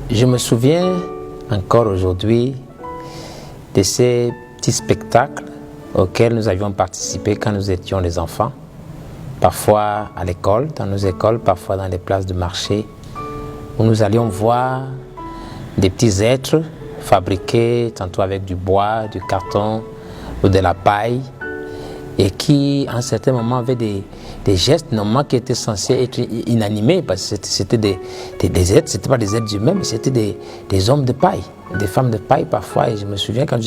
Je me souviens encore aujourd'hui de ces petits spectacles auxquels nous avions participé quand nous étions des enfants, parfois à l'école, dans nos écoles, parfois dans les places de marché, où nous allions voir des petits êtres fabriqués tantôt avec du bois, du carton ou de la paille, et qui, à un certain moment, avaient des gestes normalement qui étaient censés être inanimés, parce que c'était des êtres, c'était pas des êtres humains, mais c'était des hommes de paille, des femmes de paille parfois. Et je me souviens quand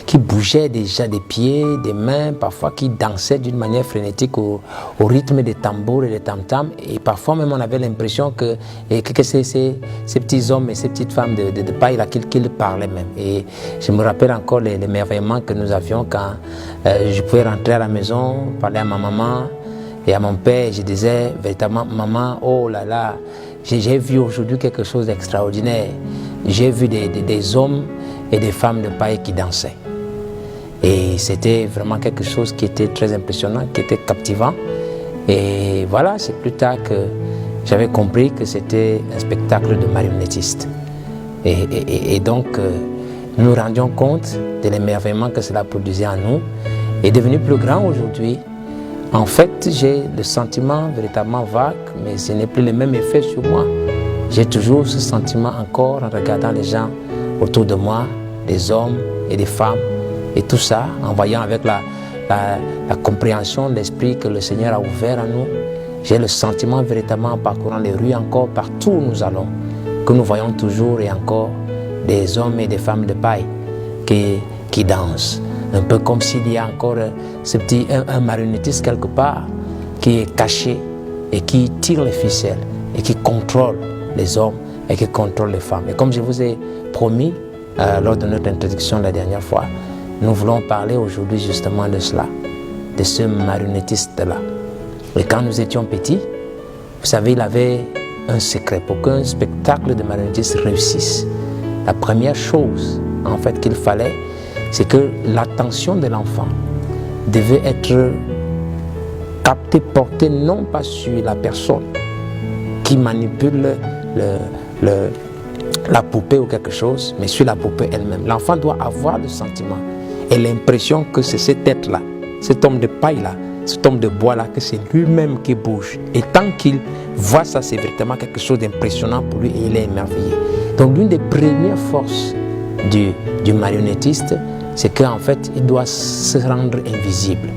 qui bougeaient déjà des pieds, des mains, parfois qui dansaient d'une manière frénétique au rythme des tambours et des tam-tams. Et parfois même on avait l'impression que ces petits hommes et ces petites femmes de paille là qu'ils parlaient même. Et je me rappelle encore les merveillements que nous avions quand je pouvais rentrer à la maison, parler à ma maman et à mon père. Je disais véritablement, maman, oh là là, j'ai vu aujourd'hui quelque chose d'extraordinaire. J'ai vu des hommes et des femmes de paille qui dansaient. Et c'était vraiment quelque chose qui était très impressionnant, qui était captivant. Et voilà, c'est plus tard que j'avais compris que c'était un spectacle de marionnettistes. Et donc, nous nous rendions compte de l'émerveillement que cela produisait en nous. Et devenu plus grand aujourd'hui, en fait, j'ai le sentiment véritablement vague, mais ce n'est plus le même effet sur moi. J'ai toujours ce sentiment encore en regardant les gens autour de moi, des hommes et des femmes, et tout ça, en voyant avec la compréhension de l'esprit que le Seigneur a ouvert en nous. J'ai le sentiment véritablement en parcourant les rues encore, partout où nous allons, que nous voyons toujours et encore des hommes et des femmes de paille qui dansent. Un peu comme s'il y a encore un marionnettiste quelque part qui est caché et qui tire les ficelles et qui contrôle les hommes et qui contrôle les femmes. Et comme je vous ai promis lors de notre introduction la dernière fois, nous voulons parler aujourd'hui justement de cela, de ce marionnettiste-là. Et quand nous étions petits, vous savez, il avait un secret. Pour qu'un spectacle de marionnettiste réussisse, la première chose en fait qu'il fallait, c'est que l'attention de l'enfant devait être captée, portée non pas sur la personne qui manipule la poupée ou quelque chose, mais sur la poupée elle-même. L'enfant doit avoir le sentiment et l'impression que c'est cet être-là, cet homme de paille-là, cet homme de bois-là, que c'est lui-même qui bouge. Et tant qu'il voit ça, c'est véritablement quelque chose d'impressionnant pour lui et il est émerveillé. Donc l'une des premières forces du marionnettiste, c'est qu'en fait, il doit se rendre invisible.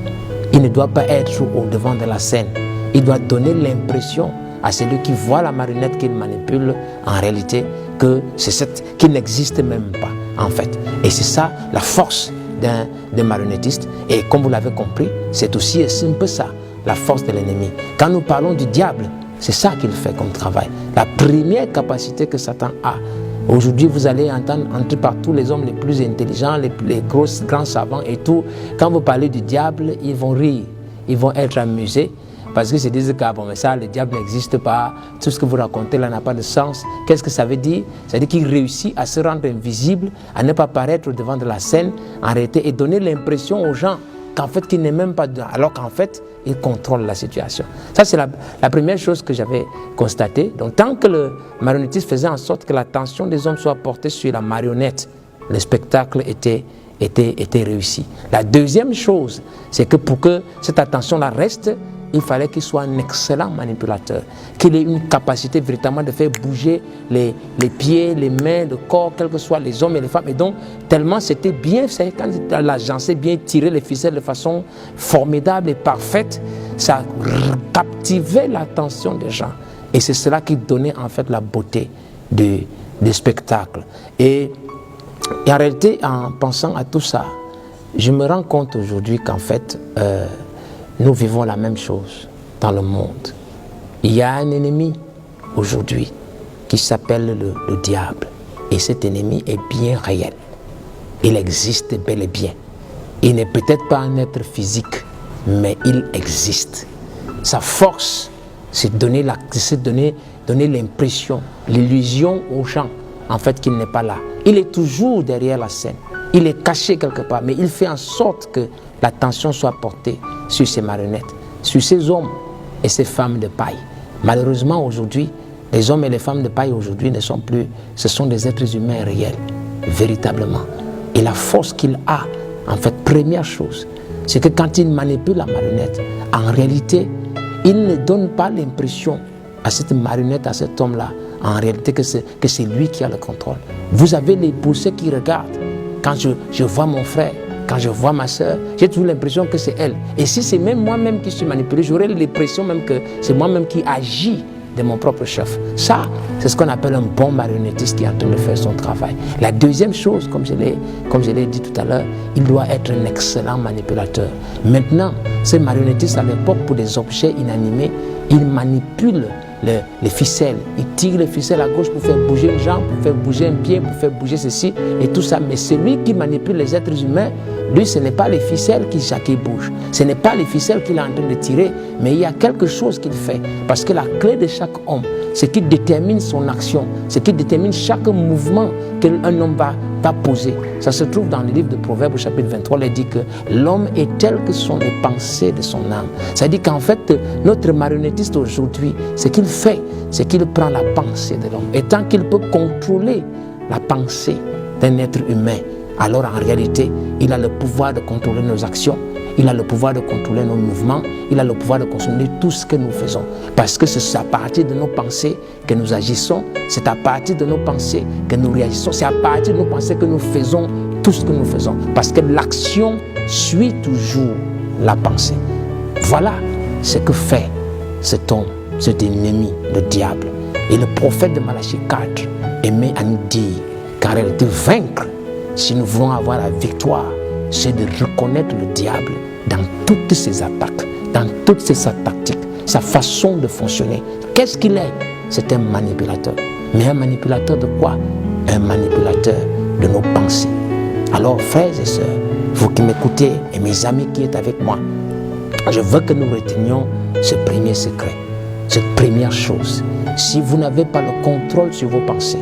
Il ne doit pas être au devant de la scène. Il doit donner l'impression à celui qui voit la marionnette qu'il manipule, en réalité, que c'est qu'il n'existe même pas, en fait. Et c'est ça, la force d'un marionnettiste. Et comme vous l'avez compris, c'est aussi un peu ça, la force de l'ennemi. Quand nous parlons du diable, c'est ça qu'il fait comme travail. La première capacité que Satan a. Aujourd'hui, vous allez entendre entrer partout les hommes les plus intelligents, les grands savants et tout. Quand vous parlez du diable, ils vont rire, ils vont être amusés. Parce qu'ils se disent que bon, mais ça, le diable n'existe pas, tout ce que vous racontez là n'a pas de sens. Qu'est-ce que ça veut dire? Ça veut dire qu'il réussit à se rendre invisible, à ne pas paraître au devant de la scène, en réalité, et donner l'impression aux gens qu'en fait, qu'il n'est même pas dedans, alors qu'en fait, il contrôle la situation. Ça, c'est la première chose que j'avais constatée. Donc, tant que le marionnettiste faisait en sorte que l'attention des hommes soit portée sur la marionnette, le spectacle était réussi. La deuxième chose, c'est que pour que cette attention-là reste, il fallait qu'il soit un excellent manipulateur, qu'il ait une capacité véritablement de faire bouger les pieds, les mains, le corps, quels que soient les hommes et les femmes. Et donc, tellement c'était bien fait, quand l'agencé bien tiré les ficelles de façon formidable et parfaite, ça captivait l'attention des gens. Et c'est cela qui donnait en fait la beauté du spectacle. Et en réalité, en pensant à tout ça, je me rends compte aujourd'hui qu'en fait, nous vivons la même chose dans le monde. Il y a un ennemi aujourd'hui qui s'appelle le diable. Et cet ennemi est bien réel. Il existe bel et bien. Il n'est peut-être pas un être physique, mais il existe. Sa force, c'est donner l'impression, l'illusion aux gens, en fait, qu'il n'est pas là. Il est toujours derrière la scène. Il est caché quelque part, mais il fait en sorte que l'attention soit portée sur ces marionnettes, sur ces hommes et ces femmes de paille. Malheureusement, aujourd'hui, Les hommes et les femmes de paille aujourd'hui ne sont plus, ce sont des êtres humains réels, véritablement. Et la force qu'il a, en fait, première chose, c'est que quand il manipule la marionnette, en réalité, il ne donne pas l'impression à cette marionnette, à cet homme-là, en réalité que c'est lui qui a le contrôle. Vous avez les poussées qui regardent. Quand je vois mon frère, quand je vois ma soeur, j'ai toujours l'impression que c'est elle. Et si c'est même moi-même qui suis manipulé, j'aurais l'impression même que c'est moi-même qui agis de mon propre chef. Ça, c'est ce qu'on appelle un bon marionnettiste qui est en train de faire son travail. La deuxième chose, comme je l'ai dit tout à l'heure, il doit être un excellent manipulateur. Maintenant, ces marionnettistes à l'époque, pour des objets inanimés, ils manipulent les ficelles. Ils tirent les ficelles à gauche pour faire bouger une jambe, pour faire bouger un pied, pour faire bouger ceci et tout ça. Mais celui qui manipule les êtres humains, lui, ce n'est pas les ficelles qui bougent. Ce n'est pas les ficelles qu'il est en train de tirer, mais il y a quelque chose qu'il fait. Parce que la clé de chaque homme, ce qui détermine son action, ce qui détermine chaque mouvement qu'un homme va poser. Ça se trouve dans le livre de Proverbes au chapitre 23, il dit que l'homme est tel que sont les pensées de son âme. C'est-à-dire qu'en fait, notre marionnettiste aujourd'hui, ce qu'il fait, c'est qu'il prend la pensée de l'homme. Et tant qu'il peut contrôler la pensée d'un être humain, alors en réalité, il a le pouvoir de contrôler nos actions, il a le pouvoir de contrôler nos mouvements, il a le pouvoir de contrôler tout ce que nous faisons. Parce que c'est à partir de nos pensées que nous agissons, c'est à partir de nos pensées que nous réagissons, c'est à partir de nos pensées que nous faisons tout ce que nous faisons. Parce que l'action suit toujours la pensée. Voilà ce que fait cet homme, cet ennemi, le diable. Et le prophète de Malachie 4 aimait à nous dire qu'en réalité, vaincre, si nous voulons avoir la victoire, c'est de reconnaître le diable dans toutes ses attaques, dans toutes ses tactiques, sa façon de fonctionner. Qu'est-ce qu'il est? C'est un manipulateur. Mais un manipulateur de quoi? Un manipulateur de nos pensées. Alors, frères et sœurs, vous qui m'écoutez et mes amis qui êtes avec moi, je veux que nous retenions ce premier secret, cette première chose. Si vous n'avez pas le contrôle sur vos pensées,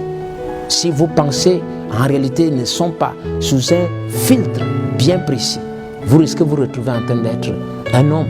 si vos pensées en réalité ne sont pas sous un filtre bien précis, vous risquez de vous retrouver en train d'être un homme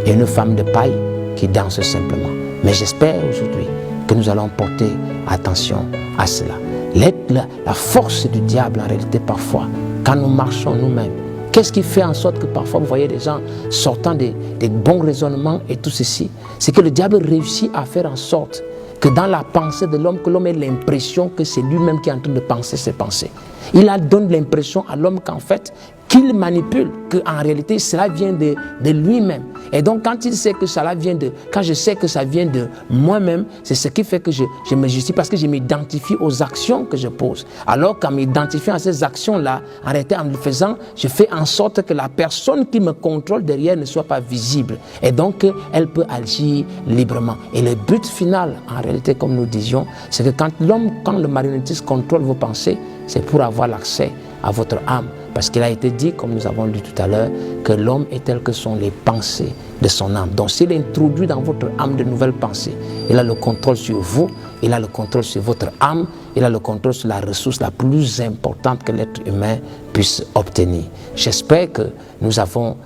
et une femme de paille qui dansent simplement. Mais j'espère aujourd'hui que nous allons porter attention à cela. La force du diable en réalité parfois, quand nous marchons nous-mêmes, qu'est-ce qui fait en sorte que parfois vous voyez des gens sortant des bons raisonnements et tout ceci? C'est que le diable réussit à faire en sorte que dans la pensée de l'homme, que l'homme ait l'impression que c'est lui-même qui est en train de penser ses pensées. Il donne l'impression à l'homme qu'en fait, qu'il manipule, qu'en réalité, cela vient de lui-même. Et donc, quand il sait que cela vient quand je sais que ça vient de moi-même, c'est ce qui fait que je me justifie, parce que je m'identifie aux actions que je pose. Alors qu'en m'identifiant à ces actions-là, en réalité, en le faisant, je fais en sorte que la personne qui me contrôle derrière ne soit pas visible. Et donc, elle peut agir librement. Et le but final, en réalité, comme nous disions, c'est que quand le marionnettiste contrôle vos pensées, c'est pour avoir l'accès à votre âme. Parce qu'il a été dit, comme nous avons lu tout à l'heure, que l'homme est tel que sont les pensées de son âme. Donc s'il introduit dans votre âme de nouvelles pensées, il a le contrôle sur vous, il a le contrôle sur votre âme, il a le contrôle sur la ressource la plus importante que l'être humain puisse obtenir. J'espère que nous avons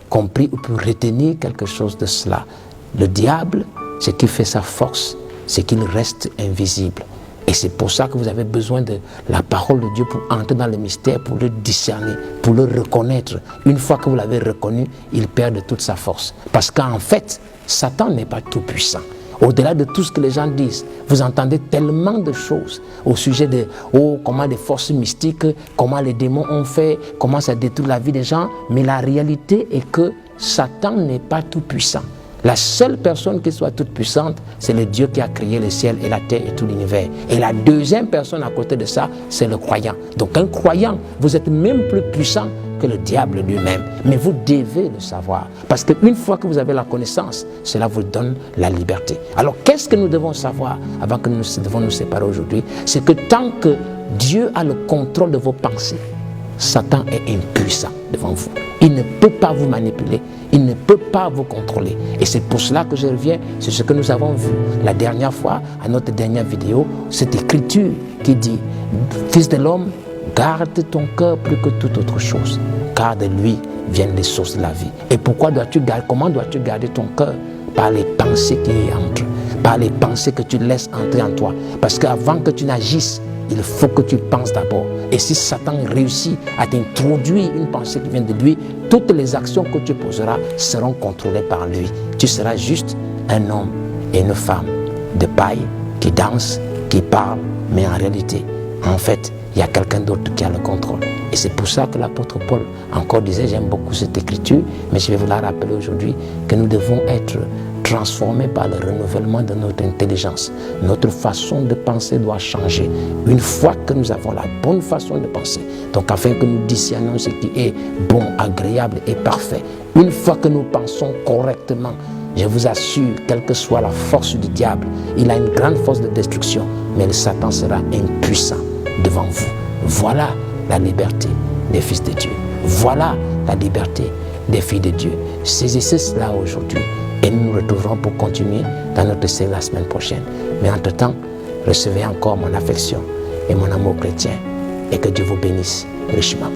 compris ou pu retenir quelque chose de cela. Le diable, ce qui fait sa force, c'est qu'il reste invisible. Et c'est pour ça que vous avez besoin de la parole de Dieu pour entrer dans le mystère, pour le discerner, pour le reconnaître. Une fois que vous l'avez reconnu, il perd de toute sa force. Parce qu'en fait, Satan n'est pas tout puissant. Au-delà de tout ce que les gens disent, vous entendez tellement de choses au sujet de comment des forces mystiques, comment les démons ont fait, comment ça détruit la vie des gens. Mais la réalité est que Satan n'est pas tout puissant. La seule personne qui soit toute puissante, c'est le Dieu qui a créé le ciel et la terre et tout l'univers. Et la deuxième personne à côté de ça, c'est le croyant. Donc un croyant, vous êtes même plus puissant que le diable lui-même. Mais vous devez le savoir. Parce qu'une fois que vous avez la connaissance, cela vous donne la liberté. Alors qu'est-ce que nous devons savoir avant que nous devons nous séparer aujourd'hui? C'est que tant que Dieu a le contrôle de vos pensées, Satan est impuissant devant vous. Il ne peut pas vous manipuler. Il ne peut pas vous contrôler. Et c'est pour cela que je reviens sur ce que nous avons vu la dernière fois, à notre dernière vidéo, cette écriture qui dit « Fils de l'homme, garde ton cœur plus que toute autre chose, car de lui viennent les sources de la vie. » Et comment dois-tu garder ton cœur? Par les pensées qui y entrent, par les pensées que tu laisses entrer en toi. Parce qu'avant que tu n'agisses, il faut que tu penses d'abord. Et si Satan réussit à t'introduire une pensée qui vient de lui, toutes les actions que tu poseras seront contrôlées par lui. Tu seras juste un homme et une femme de paille qui danse, qui parle, mais en réalité, en fait, il y a quelqu'un d'autre qui a le contrôle. Et c'est pour ça que l'apôtre Paul encore disait, j'aime beaucoup cette écriture, mais je vais vous la rappeler aujourd'hui, que nous devons être transformés par le renouvellement de notre intelligence. Notre façon de penser doit changer. Une fois que nous avons la bonne façon de penser, donc afin que nous discernions ce qui est bon, agréable et parfait, une fois que nous pensons correctement, je vous assure, quelle que soit la force du diable, il a une grande force de destruction, mais le Satan sera impuissant devant vous. Voilà la liberté des fils de Dieu. Voilà la liberté des filles de Dieu. Saisissez cela aujourd'hui et nous nous retrouverons pour continuer dans notre série la semaine prochaine. Mais entre-temps, recevez encore mon affection et mon amour chrétien et que Dieu vous bénisse richement.